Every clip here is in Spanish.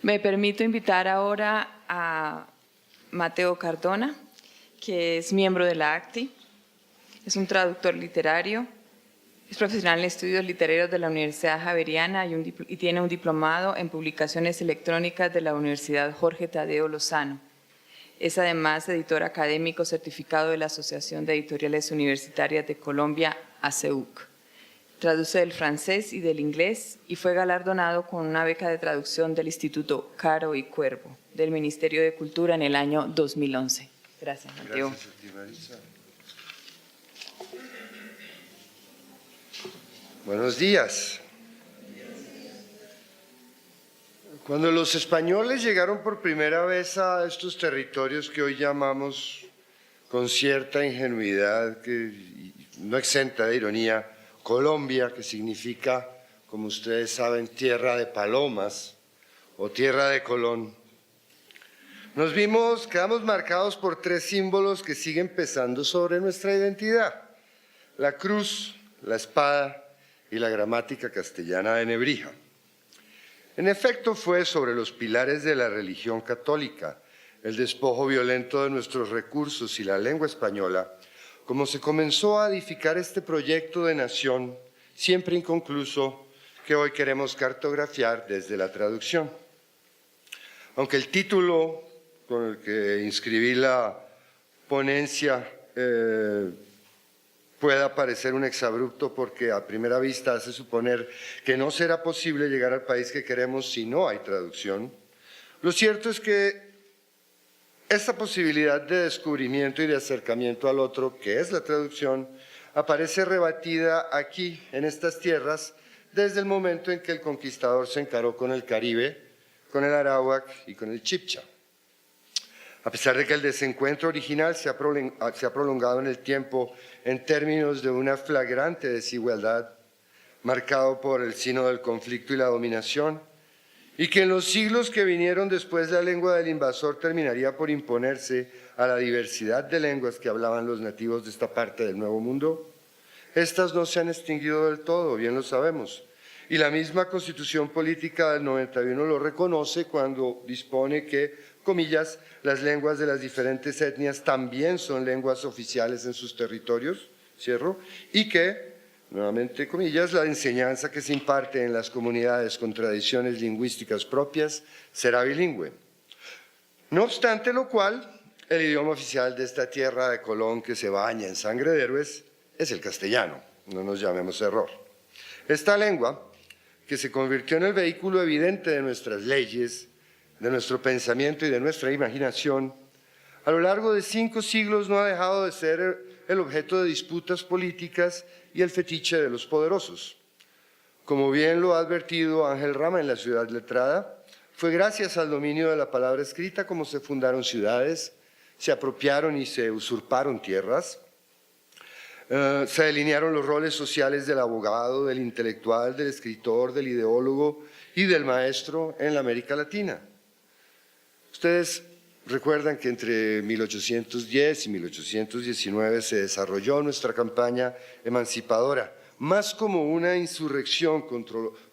Me permito invitar ahora a Mateo Cardona, que es miembro de la ACTI, es un traductor literario, es profesional en estudios literarios de la Universidad Javeriana y tiene un diplomado en publicaciones electrónicas de la Universidad Jorge Tadeo Lozano. Es además editor académico certificado de la Asociación de Editoriales Universitarias de Colombia, ACEUC. Traduce del francés y del inglés y fue galardonado con una beca de traducción del Instituto Caro y Cuervo del Ministerio de Cultura en el año 2011. Gracias, Mateo. Gracias a ti, Marisa. Buenos días. Cuando los españoles llegaron por primera vez a estos territorios que hoy llamamos con cierta ingenuidad, no exenta de ironía, Colombia, que significa, como ustedes saben, tierra de palomas o tierra de Colón, quedamos marcados por tres símbolos que siguen pesando sobre nuestra identidad: la cruz, la espada y la gramática castellana de Nebrija. En efecto, fue sobre los pilares de la religión católica, el despojo violento de nuestros recursos y la lengua española, como se comenzó a edificar este proyecto de nación, siempre inconcluso, que hoy queremos cartografiar desde la traducción. Aunque el título con el que inscribí la ponencia pueda parecer un exabrupto porque a primera vista hace suponer que no será posible llegar al país que queremos si no hay traducción, lo cierto es que esta posibilidad de descubrimiento y de acercamiento al otro, que es la traducción, aparece rebatida aquí, en estas tierras, desde el momento en que el conquistador se encaró con el Caribe, con el aráhuac y con el chibcha. A pesar de que el desencuentro original se ha prolongado en el tiempo en términos de una flagrante desigualdad, marcado por el sino del conflicto y la dominación, y que en los siglos que vinieron después la lengua del invasor terminaría por imponerse a la diversidad de lenguas que hablaban los nativos de esta parte del Nuevo Mundo, estas no se han extinguido del todo, bien lo sabemos, y la misma Constitución Política del 91 lo reconoce cuando dispone que, comillas, las lenguas de las diferentes etnias también son lenguas oficiales en sus territorios, cierro, y que, nuevamente comillas, la enseñanza que se imparte en las comunidades con tradiciones lingüísticas propias será bilingüe. No obstante lo cual, el idioma oficial de esta tierra de Colón que se baña en sangre de héroes es el castellano, no nos llamemos error. Esta lengua, que se convirtió en el vehículo evidente de nuestras leyes, de nuestro pensamiento y de nuestra imaginación, a lo largo de 5 siglos no ha dejado de ser el objeto de disputas políticas y el fetiche de los poderosos. Como bien lo ha advertido Ángel Rama en La Ciudad Letrada, fue gracias al dominio de la palabra escrita como se fundaron ciudades, se apropiaron y se usurparon tierras, se delinearon los roles sociales del abogado, del intelectual, del escritor, del ideólogo y del maestro en la América Latina. Ustedes recuerdan que entre 1810 y 1819 se desarrolló nuestra campaña emancipadora, más como una insurrección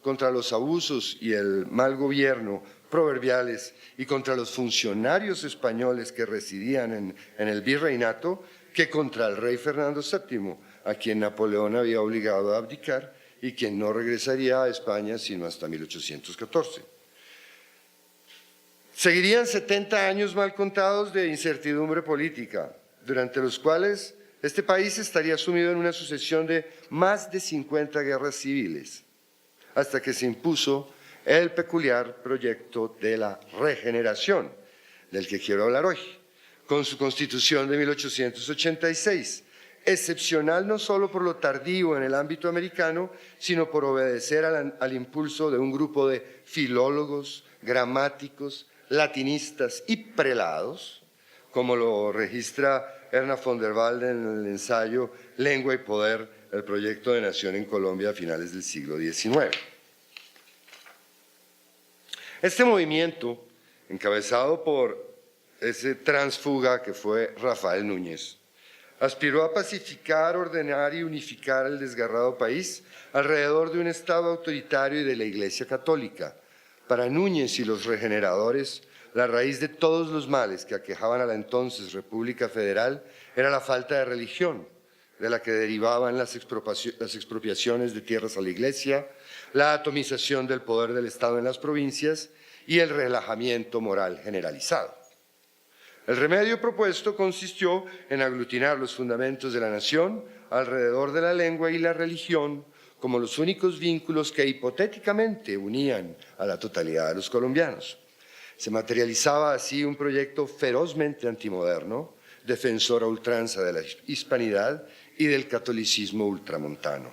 contra los abusos y el mal gobierno proverbiales y contra los funcionarios españoles que residían en el virreinato, que contra el rey Fernando VII, a quien Napoleón había obligado a abdicar y quien no regresaría a España sino hasta 1814. Seguirían 70 años mal contados de incertidumbre política, durante los cuales este país estaría sumido en una sucesión de más de 50 guerras civiles, hasta que se impuso el peculiar proyecto de la regeneración, del que quiero hablar hoy, con su Constitución de 1886, excepcional no solo por lo tardío en el ámbito americano, sino por obedecer al impulso de un grupo de filólogos, gramáticos, latinistas y prelados, como lo registra Erna von der Walde en el ensayo Lengua y Poder, el proyecto de nación en Colombia a finales del siglo XIX. Este movimiento, encabezado por ese tránsfuga que fue Rafael Núñez, aspiró a pacificar, ordenar y unificar el desgarrado país alrededor de un Estado autoritario y de la Iglesia Católica, Para Núñez y los regeneradores, la raíz de todos los males que aquejaban a la entonces República Federal era la falta de religión, de la que derivaban las expropiaciones de tierras a la Iglesia, la atomización del poder del Estado en las provincias y el relajamiento moral generalizado. El remedio propuesto consistió en aglutinar los fundamentos de la nación alrededor de la lengua y la religión como los únicos vínculos que hipotéticamente unían a la totalidad de los colombianos. Se materializaba así un proyecto ferozmente antimoderno, defensor a ultranza de la hispanidad y del catolicismo ultramontano.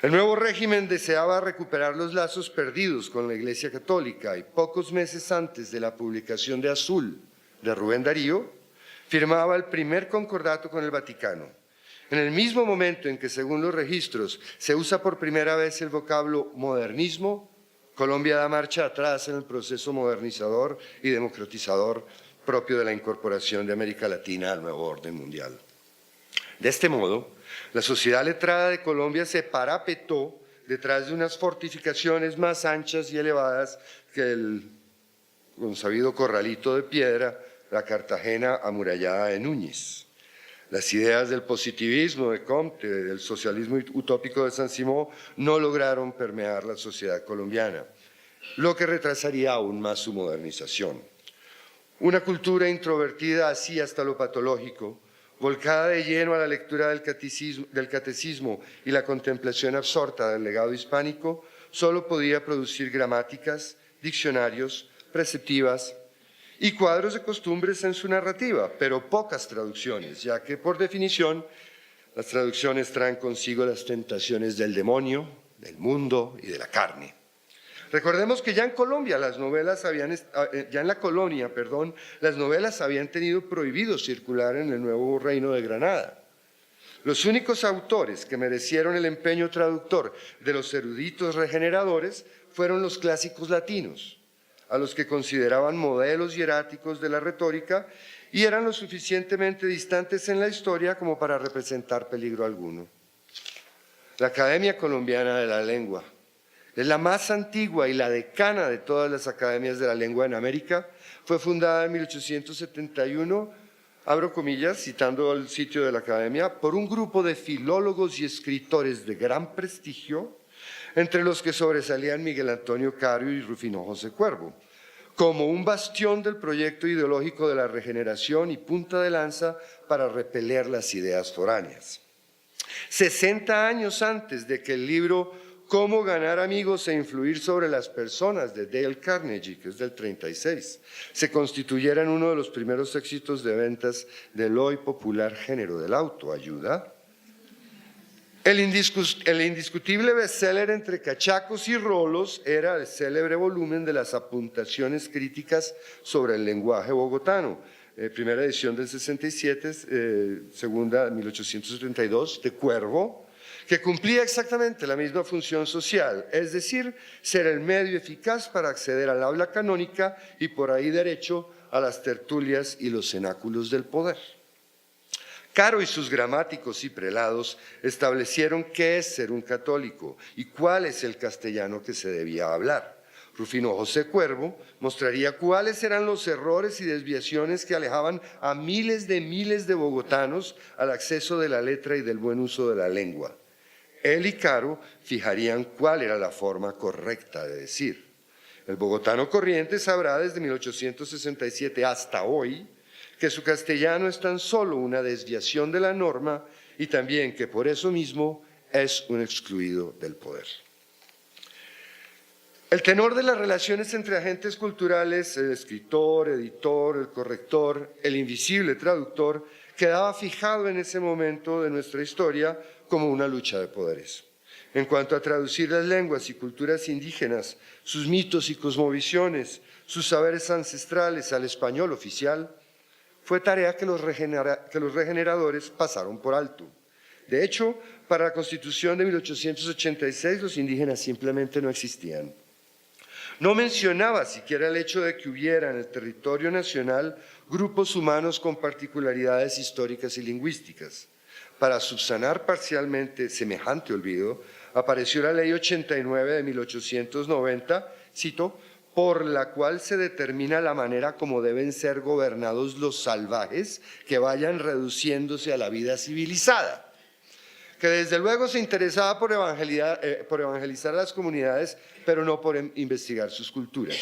El nuevo régimen deseaba recuperar los lazos perdidos con la Iglesia Católica y pocos meses antes de la publicación de Azul de Rubén Darío, firmaba el primer concordato con el Vaticano. En el mismo momento en que, según los registros, se usa por primera vez el vocablo modernismo, Colombia da marcha atrás en el proceso modernizador y democratizador propio de la incorporación de América Latina al nuevo orden mundial. De este modo, la sociedad letrada de Colombia se parapetó detrás de unas fortificaciones más anchas y elevadas que el consabido corralito de piedra, la Cartagena amurallada de Núñez. Las ideas del positivismo de Comte, del socialismo utópico de Saint-Simon, no lograron permear la sociedad colombiana, lo que retrasaría aún más su modernización. Una cultura introvertida así hasta lo patológico, volcada de lleno a la lectura del catecismo y la contemplación absorta del legado hispánico, solo podía producir gramáticas, diccionarios, preceptivas y cuadros de costumbres en su narrativa, pero pocas traducciones, ya que por definición las traducciones traen consigo las tentaciones del demonio, del mundo y de la carne. Recordemos que ya en Colombia las novelas las novelas habían tenido prohibido circular en el nuevo reino de Granada. Los únicos autores que merecieron el empeño traductor de los eruditos regeneradores fueron los clásicos latinos, a los que consideraban modelos hieráticos de la retórica y eran lo suficientemente distantes en la historia como para representar peligro alguno. La Academia Colombiana de la Lengua es la más antigua y la decana de todas las academias de la lengua en América. Fue fundada en 1871, abro comillas, citando el sitio de la academia, por un grupo de filólogos y escritores de gran prestigio, entre los que sobresalían Miguel Antonio Caro y Rufino José Cuervo, como un bastión del proyecto ideológico de la regeneración y punta de lanza para repeler las ideas foráneas. 60 años antes de que el libro Cómo ganar amigos e influir sobre las personas de Dale Carnegie, que es del 36, se constituyera en uno de los primeros éxitos de ventas del hoy popular género del autoayuda, el indiscutible bestseller entre cachacos y rolos era el célebre volumen de las apuntaciones críticas sobre el lenguaje bogotano, primera edición del 67, segunda 1872, de Cuervo, que cumplía exactamente la misma función social, es decir, ser el medio eficaz para acceder al habla canónica y por ahí derecho a las tertulias y los cenáculos del poder. Caro y sus gramáticos y prelados establecieron qué es ser un católico y cuál es el castellano que se debía hablar. Rufino José Cuervo mostraría cuáles eran los errores y desviaciones que alejaban a miles de bogotanos al acceso de la letra y del buen uso de la lengua. Él y Caro fijarían cuál era la forma correcta de decir. El bogotano corriente sabrá desde 1867 hasta hoy que su castellano es tan solo una desviación de la norma y también que por eso mismo es un excluido del poder. El tenor de las relaciones entre agentes culturales, el escritor, editor, el corrector, el invisible traductor, quedaba fijado en ese momento de nuestra historia como una lucha de poderes. En cuanto a traducir las lenguas y culturas indígenas, sus mitos y cosmovisiones, sus saberes ancestrales al español oficial, fue tarea que los regeneradores pasaron por alto. De hecho, para la Constitución de 1886 los indígenas simplemente no existían. No mencionaba siquiera el hecho de que hubiera en el territorio nacional grupos humanos con particularidades históricas y lingüísticas. Para subsanar parcialmente semejante olvido, apareció la Ley 89 de 1890, cito, por la cual se determina la manera como deben ser gobernados los salvajes que vayan reduciéndose a la vida civilizada, que desde luego se interesaba por evangelizar a las comunidades, pero no por investigar sus culturas.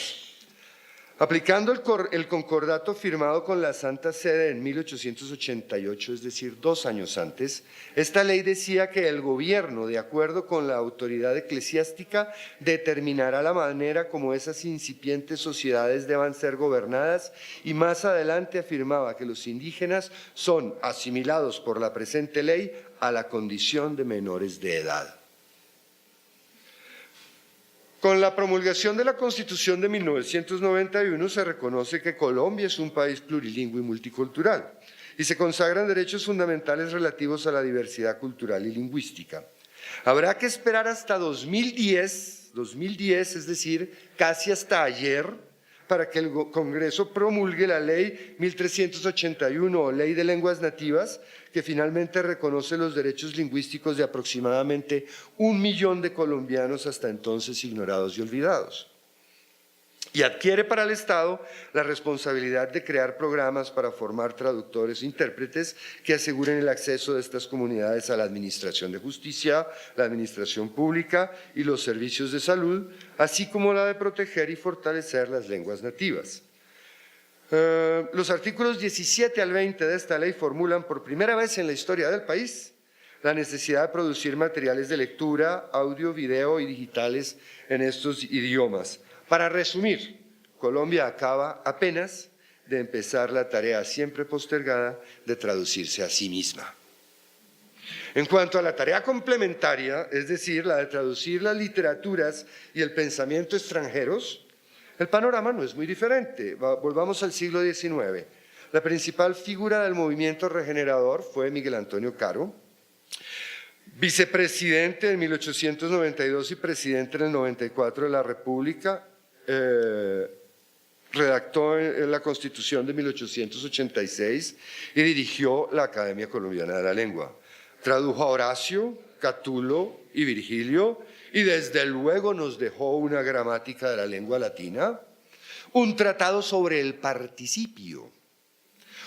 Aplicando el concordato firmado con la Santa Sede en 1888, es decir, 2 años antes, esta ley decía que el gobierno, de acuerdo con la autoridad eclesiástica, determinará la manera como esas incipientes sociedades deban ser gobernadas, y más adelante afirmaba que los indígenas son asimilados por la presente ley a la condición de menores de edad. Con la promulgación de la Constitución de 1991 se reconoce que Colombia es un país plurilingüe y multicultural y se consagran derechos fundamentales relativos a la diversidad cultural y lingüística. Habrá que esperar hasta 2010, es decir, casi hasta ayer, para que el Congreso promulgue la Ley 1381 o Ley de Lenguas Nativas, que finalmente reconoce los derechos lingüísticos de aproximadamente 1 millón de colombianos hasta entonces ignorados y olvidados. Y adquiere para el Estado la responsabilidad de crear programas para formar traductores e intérpretes que aseguren el acceso de estas comunidades a la administración de justicia, la administración pública y los servicios de salud, así como la de proteger y fortalecer las lenguas nativas. Los artículos 17 al 20 de esta ley formulan por primera vez en la historia del país la necesidad de producir materiales de lectura, audio, video y digitales en estos idiomas. Para resumir, Colombia acaba apenas de empezar la tarea siempre postergada de traducirse a sí misma. En cuanto a la tarea complementaria, es decir, la de traducir las literaturas y el pensamiento extranjeros, el panorama no es muy diferente. Volvamos al siglo XIX. La principal figura del movimiento regenerador fue Miguel Antonio Caro, vicepresidente en 1892 y presidente en el 94 de la República. Redactó la Constitución de 1886 y dirigió la Academia Colombiana de la Lengua. Tradujo a Horacio, Catulo y Virgilio y desde luego nos dejó una gramática de la lengua latina, un tratado sobre el participio,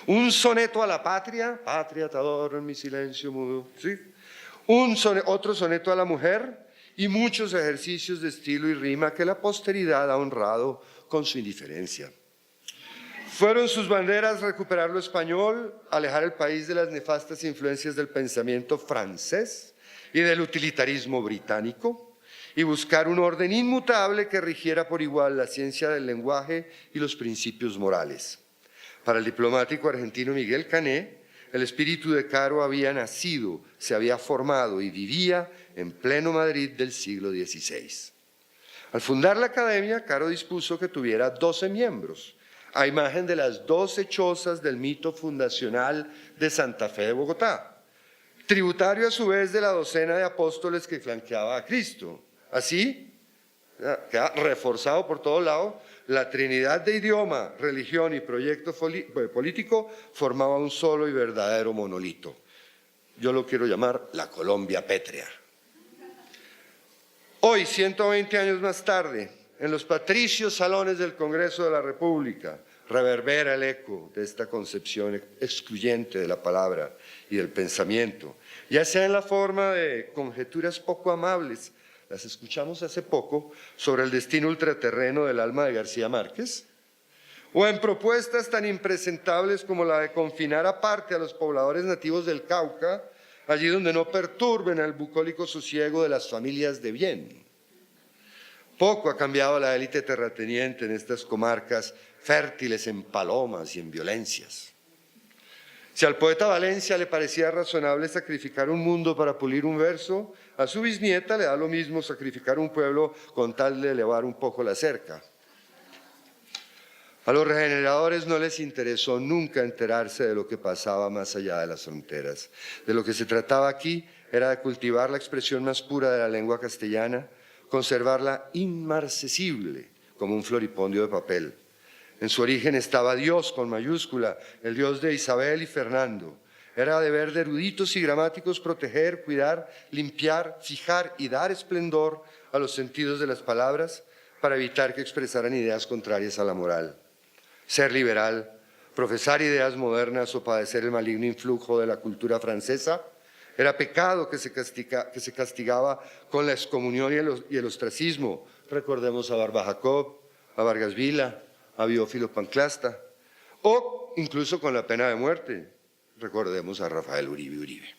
un soneto a la patria, patria te adoro en mi silencio mudo, ¿sí? Otro soneto a la mujer y muchos ejercicios de estilo y rima que la posteridad ha honrado con su indiferencia. Fueron sus banderas recuperar lo español, alejar el país de las nefastas influencias del pensamiento francés y del utilitarismo británico y buscar un orden inmutable que rigiera por igual la ciencia del lenguaje y los principios morales. Para el diplomático argentino Miguel Cané, el espíritu de Caro había nacido, se había formado y vivía en pleno Madrid del siglo XVI. Al fundar la academia, Caro dispuso que tuviera 12 miembros, a imagen de las 12 chozas del mito fundacional de Santa Fe de Bogotá, tributario a su vez de la docena de apóstoles que flanqueaba a Cristo. Así, queda reforzado por todo lado, la trinidad de idioma, religión y proyecto político formaba un solo y verdadero monolito. Yo lo quiero llamar la Colombia pétrea. Hoy, 120 años más tarde, en los patricios salones del Congreso de la República, reverbera el eco de esta concepción excluyente de la palabra y del pensamiento, ya sea en la forma de conjeturas poco amables, las escuchamos hace poco, sobre el destino ultraterreno del alma de García Márquez, o en propuestas tan impresentables como la de confinar aparte a los pobladores nativos del Cauca, allí donde no perturben el bucólico sosiego de las familias de bien. Poco ha cambiado la élite terrateniente en estas comarcas fértiles en palomas y en violencias. Si al poeta Valencia le parecía razonable sacrificar un mundo para pulir un verso, a su bisnieta le da lo mismo sacrificar un pueblo con tal de elevar un poco la cerca. A los regeneradores no les interesó nunca enterarse de lo que pasaba más allá de las fronteras. De lo que se trataba aquí era de cultivar la expresión más pura de la lengua castellana, conservarla inmarcesible como un floripondio de papel. En su origen estaba Dios con mayúscula, el Dios de Isabel y Fernando. Era deber de eruditos y gramáticos proteger, cuidar, limpiar, fijar y dar esplendor a los sentidos de las palabras, para evitar que expresaran ideas contrarias a la moral. Ser liberal, profesar ideas modernas o padecer el maligno influjo de la cultura francesa era pecado que se castigaba con la excomunión y el ostracismo. Recordemos a Barba Jacob, a Vargas Vila, a Biófilo Panclasta, o incluso con la pena de muerte. Recordemos a Rafael Uribe Uribe.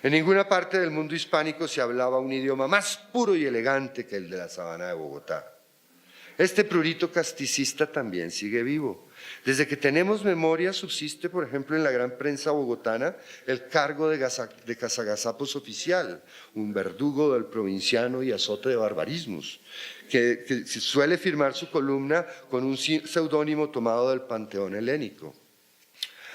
En ninguna parte del mundo hispánico se hablaba un idioma más puro y elegante que el de la sabana de Bogotá. Este prurito casticista también sigue vivo. Desde que tenemos memoria subsiste, por ejemplo, en la gran prensa bogotana, el cargo de cazagazapos oficial, un verdugo del provinciano y azote de barbarismos, que suele firmar su columna con un seudónimo tomado del panteón helénico.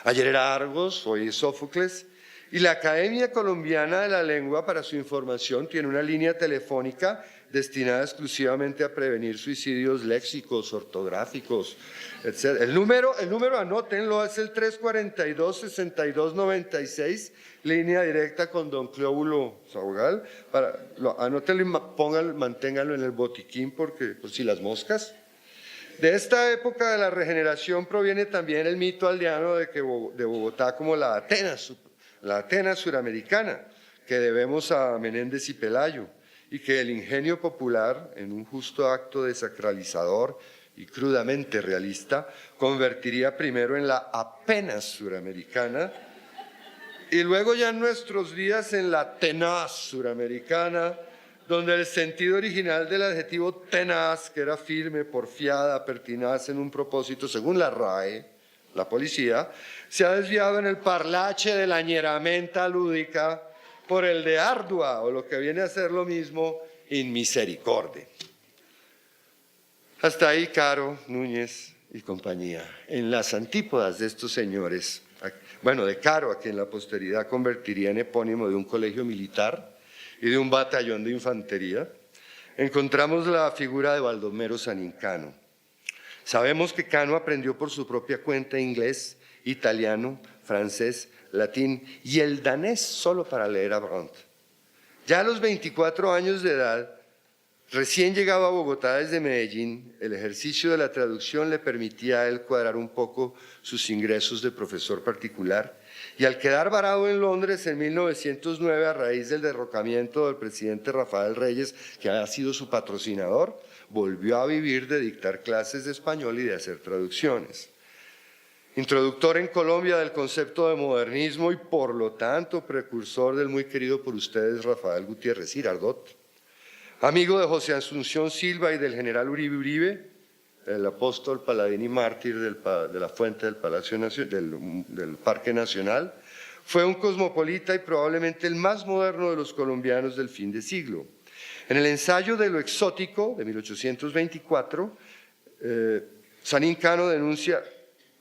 Ayer era Argos, hoy es Sófocles, y la Academia Colombiana de la Lengua, para su información, tiene una línea telefónica destinada exclusivamente a prevenir suicidios léxicos, ortográficos, etc. El número, anótenlo, es el 342-6296, línea directa con don Clóbulo Saugal. Anótenlo y manténganlo en el botiquín por si las moscas. De esta época de la regeneración proviene también el mito aldeano de Bogotá como la Atenas suramericana, que debemos a Menéndez y Pelayo, y que el ingenio popular, en un justo acto desacralizador y crudamente realista, convertiría primero en la apenas suramericana y luego ya en nuestros días en la tenaz suramericana, donde el sentido original del adjetivo tenaz, que era firme, porfiada, pertinaz en un propósito, según la RAE, la policía, se ha desviado en el parlache de la ñeramenta lúdica por el de ardua, o lo que viene a ser lo mismo, inmisericordia. Hasta ahí Caro, Núñez y compañía. En las antípodas de estos señores, bueno, de Caro, a quien la posteridad convertiría en epónimo de un colegio militar y de un batallón de infantería, encontramos la figura de Baldomero Sanincano. Sabemos que Cano aprendió por su propia cuenta inglés, italiano, francés, latín y el danés solo para leer a Brandt. Ya a los 24 años de edad, recién llegado a Bogotá desde Medellín, el ejercicio de la traducción le permitía a él cuadrar un poco sus ingresos de profesor particular, y al quedar varado en Londres en 1909 a raíz del derrocamiento del presidente Rafael Reyes, que ha sido su patrocinador, volvió a vivir de dictar clases de español y de hacer traducciones. Introductor en Colombia del concepto de modernismo y por lo tanto precursor del muy querido por ustedes Rafael Gutiérrez Girardot. Amigo de José Asunción Silva y del general Uribe Uribe, el apóstol, paladín y mártir de la fuente del Parque Nacional. Fue un cosmopolita y probablemente el más moderno de los colombianos del fin de siglo. En el ensayo de lo exótico de 1824, Sanincano denuncia...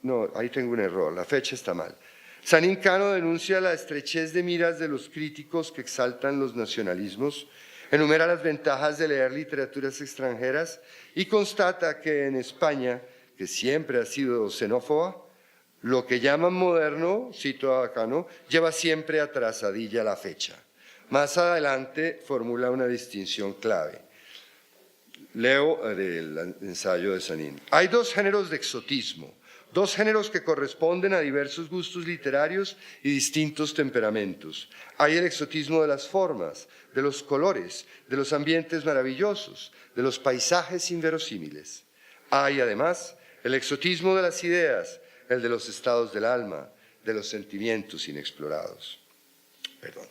No, ahí tengo un error, la fecha está mal. Sanincano denuncia la estrechez de miras de los críticos que exaltan los nacionalismos, enumera las ventajas de leer literaturas extranjeras y constata que en España, que siempre ha sido xenófoba, lo que llaman moderno, cito a Cano, lleva siempre atrasadilla la fecha. Más adelante formula una distinción clave. Leo del ensayo de Sanín. Hay dos géneros de exotismo. Dos géneros que corresponden a diversos gustos literarios y distintos temperamentos. Hay el exotismo de las formas, de los colores, de los ambientes maravillosos, de los paisajes inverosímiles. Hay, además, el exotismo de las ideas, el de los estados del alma, de los sentimientos inexplorados. Perdón.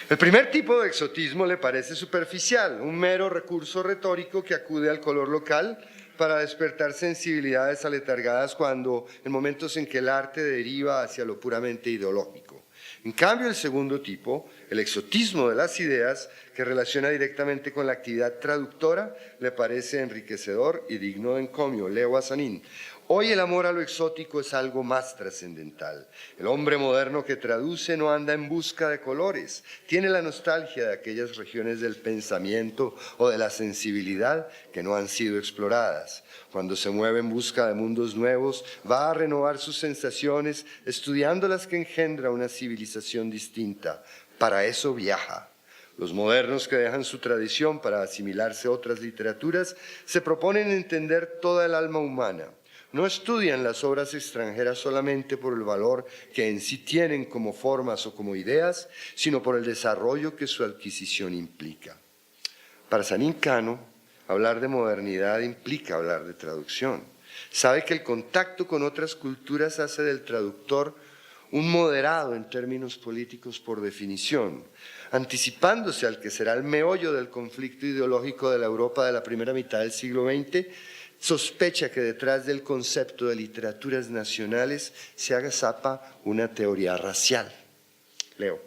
El primer tipo de exotismo le parece superficial, un mero recurso retórico que acude al color local para despertar sensibilidades aletargadas en momentos en que el arte deriva hacia lo puramente ideológico. En cambio, el segundo tipo, el exotismo de las ideas, que relaciona directamente con la actividad traductora, le parece enriquecedor y digno de encomio. Leo a Sanín. Hoy el amor a lo exótico es algo más trascendental. El hombre moderno que traduce no anda en busca de colores, tiene la nostalgia de aquellas regiones del pensamiento o de la sensibilidad que no han sido exploradas. Cuando se mueve en busca de mundos nuevos, va a renovar sus sensaciones, estudiando las que engendra una civilización distinta. Para eso viaja. Los modernos que dejan su tradición para asimilarse a otras literaturas se proponen entender toda el alma humana. No estudian las obras extranjeras solamente por el valor que en sí tienen como formas o como ideas, sino por el desarrollo que su adquisición implica. Para Sanín Cano, hablar de modernidad implica hablar de traducción. Sabe que el contacto con otras culturas hace del traductor un moderado en términos políticos por definición, anticipándose al que será el meollo del conflicto ideológico de la Europa de la primera mitad del siglo XX. Sospecha que detrás del concepto de literaturas nacionales se agazapa una teoría racial. Leo.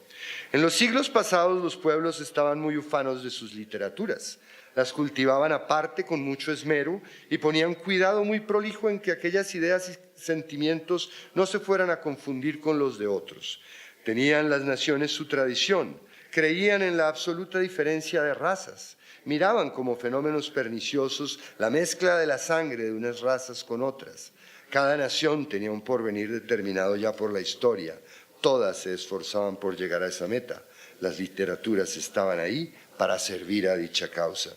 En los siglos pasados los pueblos estaban muy ufanos de sus literaturas. Las cultivaban aparte con mucho esmero y ponían cuidado muy prolijo en que aquellas ideas y sentimientos no se fueran a confundir con los de otros. Tenían las naciones su tradición, creían en la absoluta diferencia de razas. Miraban como fenómenos perniciosos la mezcla de la sangre de unas razas con otras. Cada nación tenía un porvenir determinado ya por la historia. Todas se esforzaban por llegar a esa meta. Las literaturas estaban ahí para servir a dicha causa.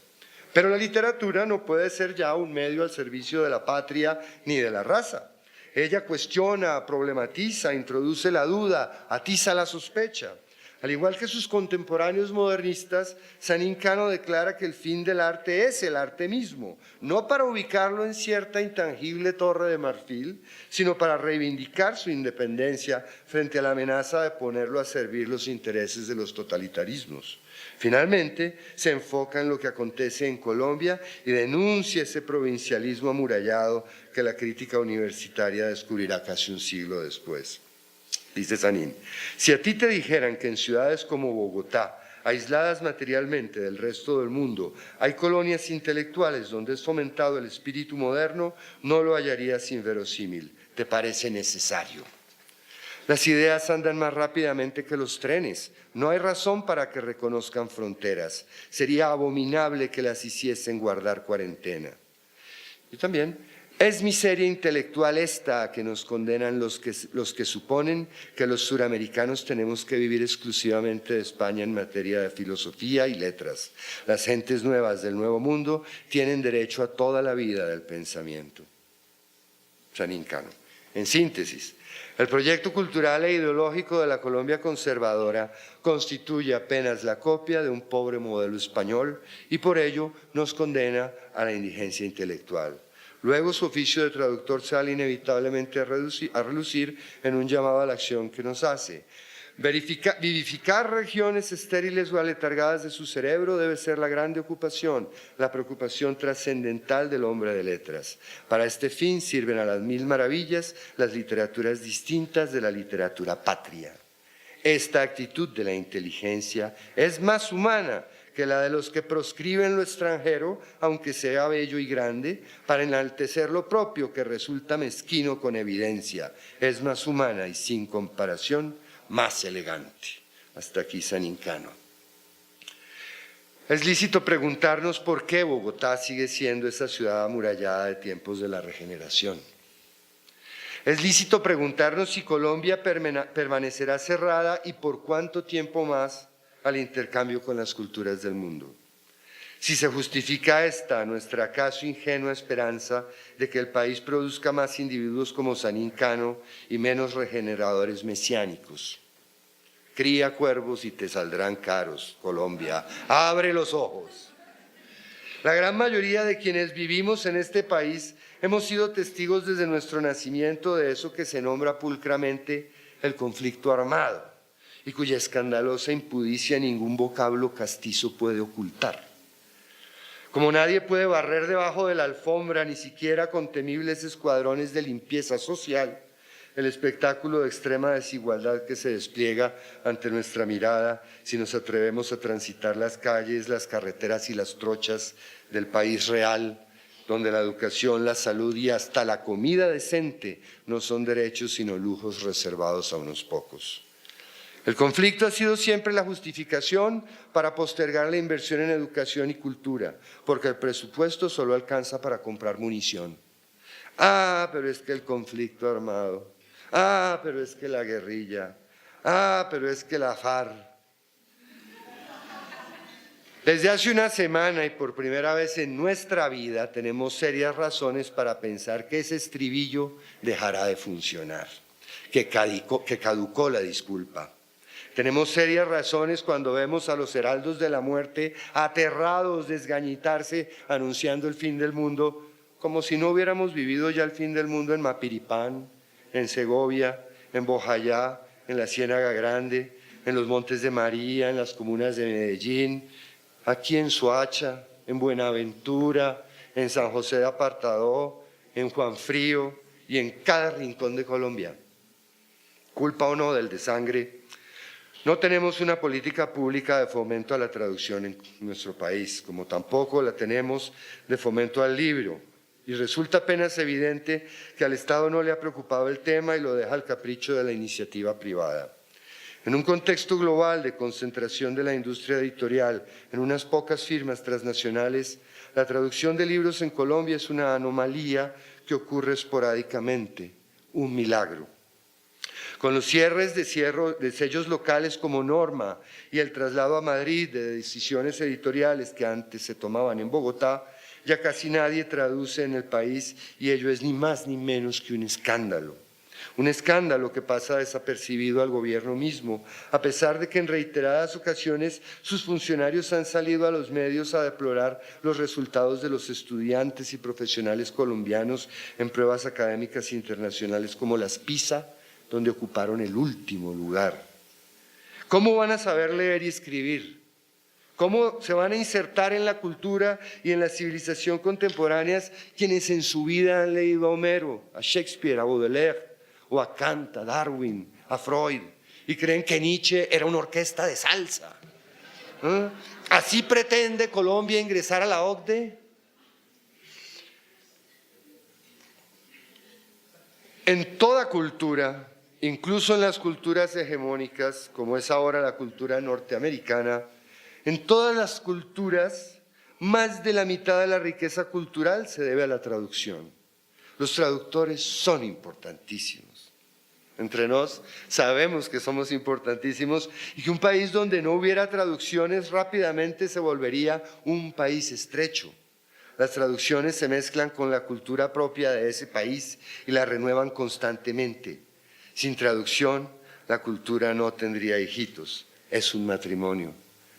Pero la literatura no puede ser ya un medio al servicio de la patria ni de la raza. Ella cuestiona, problematiza, introduce la duda, atiza la sospecha. Al igual que sus contemporáneos modernistas, Sanín Cano declara que el fin del arte es el arte mismo, no para ubicarlo en cierta intangible torre de marfil, sino para reivindicar su independencia frente a la amenaza de ponerlo a servir los intereses de los totalitarismos. Finalmente, se enfoca en lo que acontece en Colombia y denuncia ese provincialismo amurallado que la crítica universitaria descubrirá casi un siglo después. Dice Sanín, si a ti te dijeran que en ciudades como Bogotá, aisladas materialmente del resto del mundo, hay colonias intelectuales donde es fomentado el espíritu moderno, no lo hallarías inverosímil. ¿Te parece necesario? Las ideas andan más rápidamente que los trenes. No hay razón para que reconozcan fronteras. Sería abominable que las hiciesen guardar cuarentena. Y también, es miseria intelectual esta a que nos condenan los que suponen que los suramericanos tenemos que vivir exclusivamente de España en materia de filosofía y letras. Las gentes nuevas del Nuevo Mundo tienen derecho a toda la vida del pensamiento. Sanín Cano. En síntesis, el proyecto cultural e ideológico de la Colombia conservadora constituye apenas la copia de un pobre modelo español y por ello nos condena a la indigencia intelectual. Luego su oficio de traductor sale inevitablemente a relucir en un llamado a la acción que nos hace. Vivificar regiones estériles o aletargadas de su cerebro debe ser la grande ocupación, la preocupación trascendental del hombre de letras. Para este fin sirven a las mil maravillas las literaturas distintas de la literatura patria. Esta actitud de la inteligencia es más humana que la de los que proscriben lo extranjero, aunque sea bello y grande, para enaltecer lo propio que resulta mezquino con evidencia. Es más humana y sin comparación, más elegante. Hasta aquí Sanín Cano. Es lícito preguntarnos por qué Bogotá sigue siendo esa ciudad amurallada de tiempos de la regeneración. Es lícito preguntarnos si Colombia permanecerá cerrada y por cuánto tiempo más al intercambio con las culturas del mundo. Si se justifica esta nuestra acaso ingenua esperanza de que el país produzca más individuos como Sanín Cano y menos regeneradores mesiánicos. Cría cuervos y te saldrán caros, Colombia. Abre los ojos. La gran mayoría de quienes vivimos en este país hemos sido testigos desde nuestro nacimiento de eso que se nombra pulcramente el conflicto armado y cuya escandalosa impudicia ningún vocablo castizo puede ocultar. Como nadie puede barrer debajo de la alfombra, ni siquiera con temibles escuadrones de limpieza social, el espectáculo de extrema desigualdad que se despliega ante nuestra mirada si nos atrevemos a transitar las calles, las carreteras y las trochas del país real donde la educación, la salud y hasta la comida decente no son derechos sino lujos reservados a unos pocos. El conflicto ha sido siempre la justificación para postergar la inversión en educación y cultura, porque el presupuesto solo alcanza para comprar munición. Ah, pero es que el conflicto armado. Ah, pero es que la guerrilla. Ah, pero es que la FARC. Desde hace una semana y por primera vez en nuestra vida tenemos serias razones para pensar que ese estribillo dejará de funcionar, que caducó la disculpa. Tenemos serias razones cuando vemos a los heraldos de la muerte aterrados desgañitarse anunciando el fin del mundo, como si no hubiéramos vivido ya el fin del mundo en Mapiripán, en Segovia, en Bojayá, en la Ciénaga Grande, en los Montes de María, en las comunas de Medellín, aquí en Soacha, en Buenaventura, en San José de Apartadó, en Juan Frío y en cada rincón de Colombia. Culpa o no del desangre, no tenemos una política pública de fomento a la traducción en nuestro país, como tampoco la tenemos de fomento al libro. Y resulta apenas evidente que al Estado no le ha preocupado el tema y lo deja al capricho de la iniciativa privada. En un contexto global de concentración de la industria editorial en unas pocas firmas transnacionales, la traducción de libros en Colombia es una anomalía que ocurre esporádicamente, un milagro. Con los cierres de sellos locales como norma y el traslado a Madrid de decisiones editoriales que antes se tomaban en Bogotá, ya casi nadie traduce en el país y ello es ni más ni menos que un escándalo. Un escándalo que pasa desapercibido al gobierno mismo, a pesar de que en reiteradas ocasiones sus funcionarios han salido a los medios a deplorar los resultados de los estudiantes y profesionales colombianos en pruebas académicas internacionales como las PISA, donde ocuparon el último lugar. ¿Cómo van a saber leer y escribir? ¿Cómo se van a insertar en la cultura y en la civilización contemporáneas quienes en su vida han leído a Homero, a Shakespeare, a Baudelaire, o a Kant, a Darwin, a Freud, y creen que Nietzsche era una orquesta de salsa? ¿Eh? ¿Así pretende Colombia ingresar a la OCDE? En toda cultura, incluso en las culturas hegemónicas, como es ahora la cultura norteamericana, en todas las culturas, más de la mitad de la riqueza cultural se debe a la traducción. Los traductores son importantísimos. Entre nos sabemos que somos importantísimos y que un país donde no hubiera traducciones rápidamente se volvería un país estrecho. Las traducciones se mezclan con la cultura propia de ese país y la renuevan constantemente. Sin traducción, la cultura no tendría hijitos. Es un matrimonio.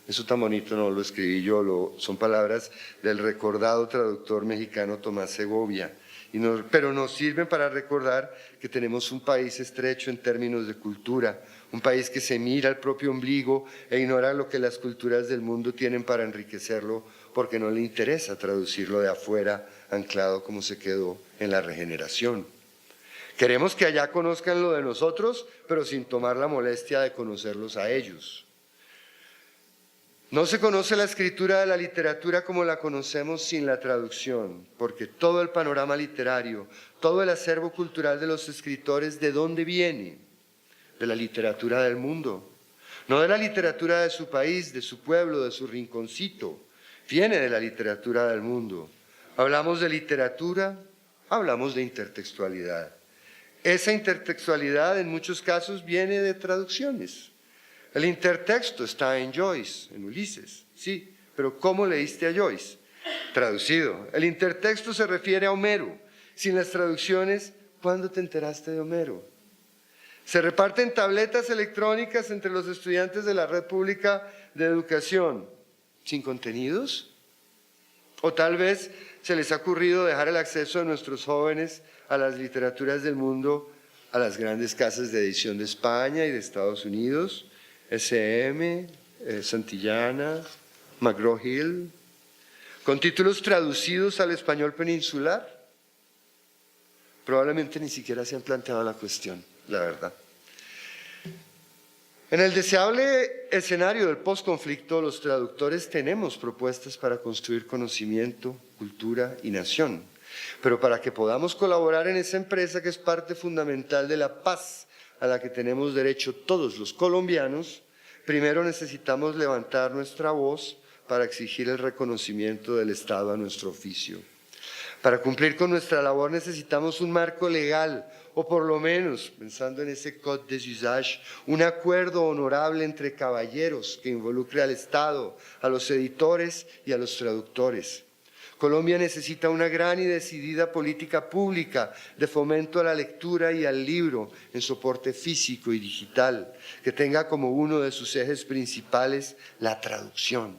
Eso tan bonito no lo escribí yo, son palabras del recordado traductor mexicano Tomás Segovia. Pero nos sirven para recordar que tenemos un país estrecho en términos de cultura, un país que se mira al propio ombligo e ignora lo que las culturas del mundo tienen para enriquecerlo porque no le interesa traducirlo de afuera, anclado como se quedó en la regeneración. Queremos que allá conozcan lo de nosotros, pero sin tomar la molestia de conocerlos a ellos. No se conoce la escritura de la literatura como la conocemos sin la traducción, porque todo el panorama literario, todo el acervo cultural de los escritores, ¿de dónde viene? De la literatura del mundo, no de la literatura de su país, de su pueblo, de su rinconcito, viene de la literatura del mundo. Hablamos de literatura, hablamos de intertextualidad. Esa intertextualidad en muchos casos viene de traducciones. El intertexto está en Joyce, en Ulises, sí, pero ¿cómo leíste a Joyce? Traducido. El intertexto se refiere a Homero. Sin las traducciones, ¿cuándo te enteraste de Homero? Se reparten tabletas electrónicas entre los estudiantes de la Red Pública de Educación. ¿Sin contenidos? O tal vez se les ha ocurrido dejar el acceso de nuestros jóvenes a las literaturas del mundo, a las grandes casas de edición de España y de Estados Unidos, SM, Santillana, McGraw-Hill, con títulos traducidos al español peninsular. Probablemente ni siquiera se han planteado la cuestión, la verdad. En el deseable escenario del posconflicto, los traductores tenemos propuestas para construir conocimiento, cultura y nación. Pero para que podamos colaborar en esa empresa que es parte fundamental de la paz a la que tenemos derecho todos los colombianos, primero necesitamos levantar nuestra voz para exigir el reconocimiento del Estado a nuestro oficio. Para cumplir con nuestra labor necesitamos un marco legal, o por lo menos, pensando en ese Code des Usages, un acuerdo honorable entre caballeros que involucre al Estado, a los editores y a los traductores. Colombia necesita una gran y decidida política pública de fomento a la lectura y al libro en soporte físico y digital, que tenga como uno de sus ejes principales la traducción.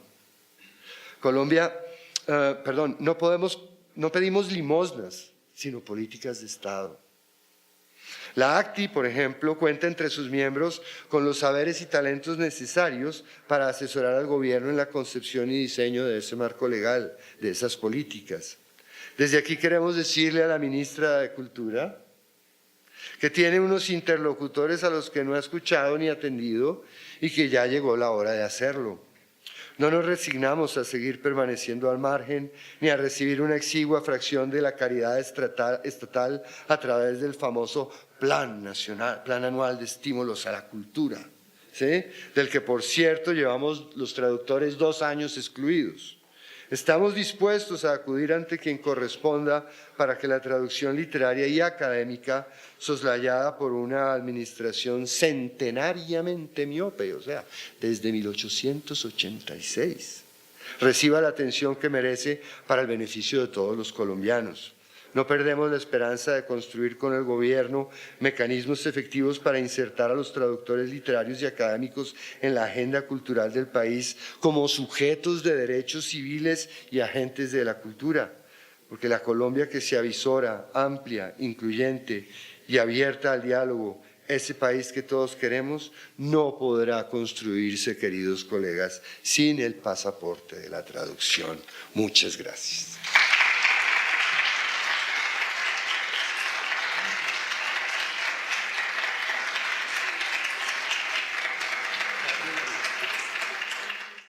No pedimos limosnas, sino políticas de Estado. La ACTI, por ejemplo, cuenta entre sus miembros con los saberes y talentos necesarios para asesorar al gobierno en la concepción y diseño de ese marco legal, de esas políticas. Desde aquí queremos decirle a la ministra de Cultura que tiene unos interlocutores a los que no ha escuchado ni atendido y que ya llegó la hora de hacerlo. No nos resignamos a seguir permaneciendo al margen ni a recibir una exigua fracción de la caridad estatal a través del famoso Plan Anual de Estímulos a la Cultura, ¿sí? Del que, por cierto, llevamos los traductores 2 años excluidos. Estamos dispuestos a acudir ante quien corresponda para que la traducción literaria y académica, soslayada por una administración centenariamente miope, o sea, desde 1886, reciba la atención que merece para el beneficio de todos los colombianos. No perdemos la esperanza de construir con el gobierno mecanismos efectivos para insertar a los traductores literarios y académicos en la agenda cultural del país como sujetos de derechos civiles y agentes de la cultura, porque la Colombia que se avisora, amplia, incluyente y abierta al diálogo, ese país que todos queremos, no podrá construirse, queridos colegas, sin el pasaporte de la traducción. Muchas gracias.